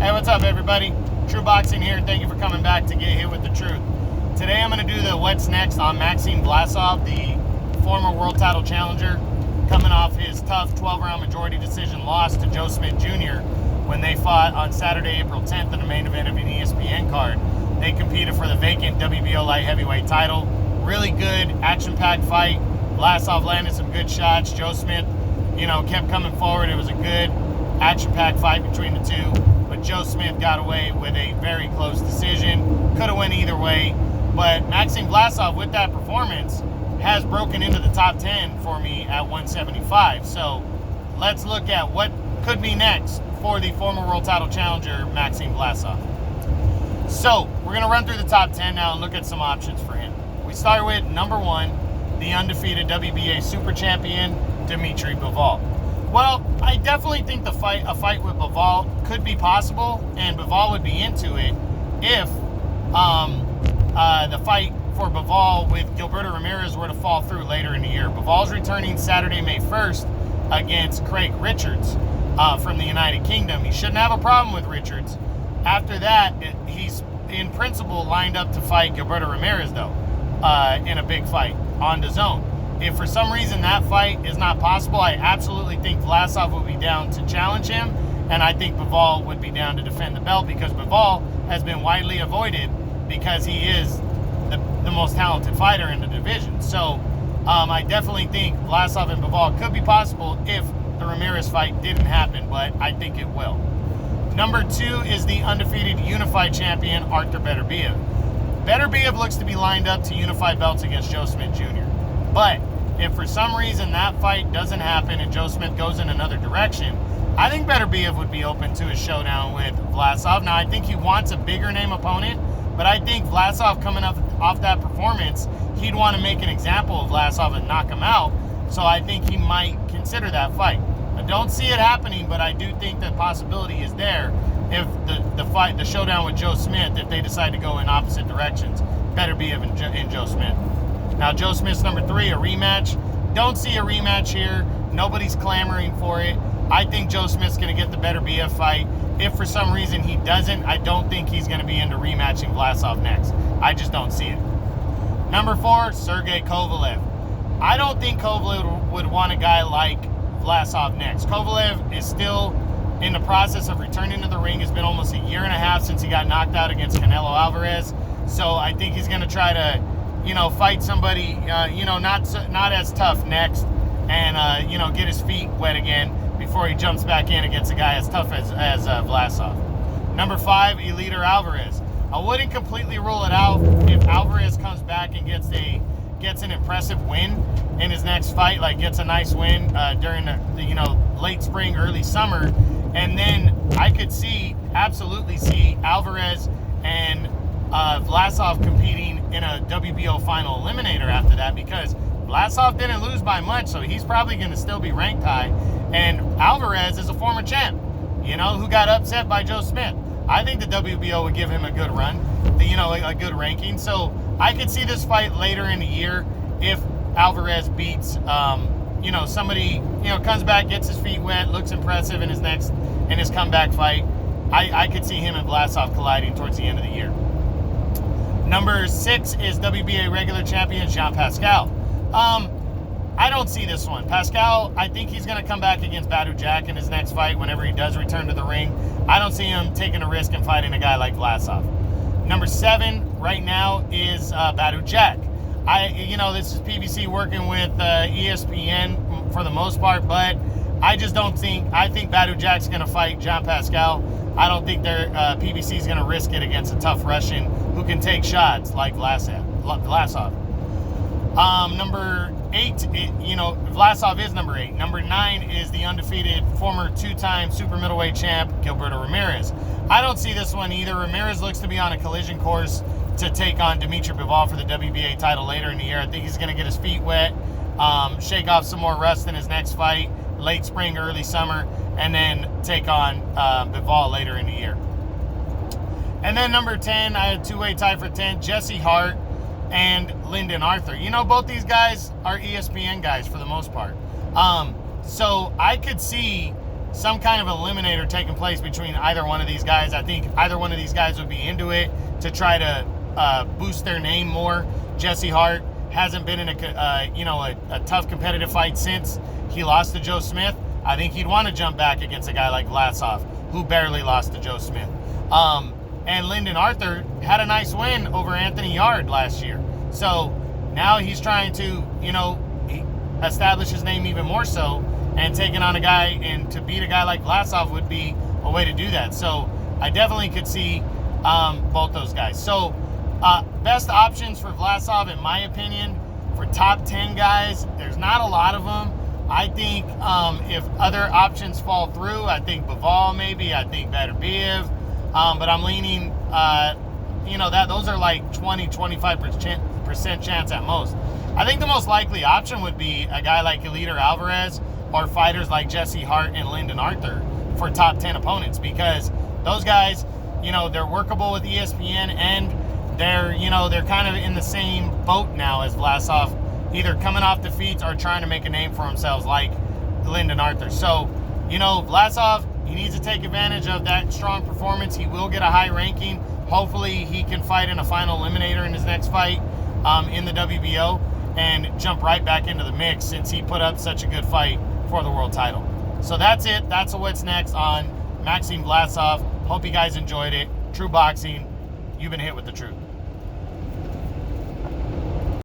Hey, what's up, everybody? True Boxing here. Thank you for coming back to get hit with the truth. Today I'm going to do the what's next on Maxim Vlasov, the former world title challenger, coming off his tough 12-round majority decision loss to Jor Smith Jr. when they fought on Saturday, April 10th in the main event of an ESPN card. They competed for the vacant WBO light heavyweight title. Really good, action-packed fight. Vlasov landed some good shots. Jor Smith, kept coming forward. It was a good, action-packed fight between the two. But Jor Smith got away with a very close decision. Could have went either way. But Maxim Vlasov, with that performance, has broken into the top 10 for me at 175. So let's look at what could be next for the former world title challenger, Maxim Vlasov. So we're going to run through the top 10 now and look at some options for him. We start with number 1, the undefeated WBA super champion, Dmitry Bivol. Well, I definitely think a fight with Bivol could be possible, and Bivol would be into it if the fight for Bivol with Gilberto Ramirez were to fall through later in the year. Bivol's returning Saturday, May 1st against Craig Richards from the United Kingdom. He shouldn't have a problem with Richards. After that, he's in principle lined up to fight Gilberto Ramirez, though, in a big fight on the zone. If for some reason that fight is not possible, I absolutely think Vlasov would be down to challenge him, and I think Bivol would be down to defend the belt, because Bivol has been widely avoided because he is the most talented fighter in the division. So I definitely think Vlasov and Bivol could be possible if the Ramirez fight didn't happen, but I think it will. Number 2 is the undefeated unified champion, Artur Beterbiev. Beterbiev looks to be lined up to unify belts against Jor Smith Jr. But if for some reason that fight doesn't happen and Jor Smith goes in another direction, I think Beterbiev would be open to a showdown with Vlasov. Now, I think he wants a bigger name opponent, but I think Vlasov coming up off that performance, he'd want to make an example of Vlasov and knock him out. So I think he might consider that fight. I don't see it happening, but I do think the possibility is there if the showdown with Jor Smith, if they decide to go in opposite directions, Beterbiev and Jor Smith. Now, Jor Smith's number 3, a rematch. Don't see a rematch here. Nobody's clamoring for it. I think Jor Smith's going to get the Beterbiev fight. If for some reason he doesn't, I don't think he's going to be into rematching Vlasov next. I just don't see it. Number 4, Sergey Kovalev. I don't think Kovalev would want a guy like Vlasov next. Kovalev is still in the process of returning to the ring. It's been almost a year and a half since he got knocked out against Canelo Alvarez. So I think he's going to try to, fight somebody, not as tough next, and get his feet wet again before he jumps back in against a guy as tough as Vlasov. Number 5, Eliter Alvarez. I wouldn't completely rule it out if Alvarez comes back and gets an impressive win in his next fight, like gets a nice win during the late spring, early summer, and then I could absolutely see Alvarez and Vlasov competing in a WBO final eliminator after that, because Vlasov didn't lose by much, so he's probably going to still be ranked high. And Alvarez is a former champ, who got upset by Jor Smith. I think the WBO would give him a good run, a good ranking. So I could see this fight later in the year if Alvarez beats, somebody, comes back, gets his feet wet, looks impressive in his comeback fight. I could see him and Vlasov colliding towards the end of the year. Number 6 is WBA regular champion Jean Pascal. I don't see this one. Pascal, I think he's going to come back against Badou Jack in his next fight whenever he does return to the ring. I don't see him taking a risk and fighting a guy like Vlasov. Number 7 right now is Badou Jack. This is PBC working with ESPN for the most part, but I just don't think, I think Badou Jack's going to fight Jean Pascal. I don't think PBC is going to risk it against a tough Russian who can take shots like Vlasov. Number 8, Vlasov is number 8. Number 9 is the undefeated former 2-time super middleweight champ, Gilberto Ramirez. I don't see this one either. Ramirez looks to be on a collision course to take on Dmitry Bivol for the WBA title later in the year. I think he's going to get his feet wet, shake off some more rust in his next fight, late spring, early summer, and then take on Bivol later in the year. And then number 10, I had a two-way tie for 10, Jesse Hart and Lyndon Arthur. Both these guys are ESPN guys for the most part. So I could see some kind of eliminator taking place between either one of these guys. I think either one of these guys would be into it to try to boost their name more. Jesse Hart hasn't been in a tough competitive fight since he lost to Joe Smith. I think he'd want to jump back against a guy like Vlasov, who barely lost to Joe Smith. And Lyndon Arthur had a nice win over Anthony Yarde last year. So now he's trying to, establish his name even more so, and taking on a guy, and to beat a guy like Vlasov would be a way to do that. So I definitely could see both those guys. So best options for Vlasov, in my opinion, for top 10 guys, there's not a lot of them. I think if other options fall through, I think Bivol maybe, I think Beterbiev, but I'm leaning, that those are like 20-25% chance at most. I think the most likely option would be a guy like Eleider Alvarez or fighters like Jesse Hart and Lyndon Arthur for top 10 opponents, because those guys, they're workable with ESPN, and they're kind of in the same boat now as Vlasov, either coming off defeats or trying to make a name for themselves like Lyndon Arthur. So, Vlasov, he needs to take advantage of that strong performance. He will get a high ranking. Hopefully he can fight in a final eliminator in his next fight in the WBO and jump right back into the mix, since he put up such a good fight for the world title. So that's it. That's what's next on Maxim Vlasov. Hope you guys enjoyed it. True Boxing, you've been hit with the truth.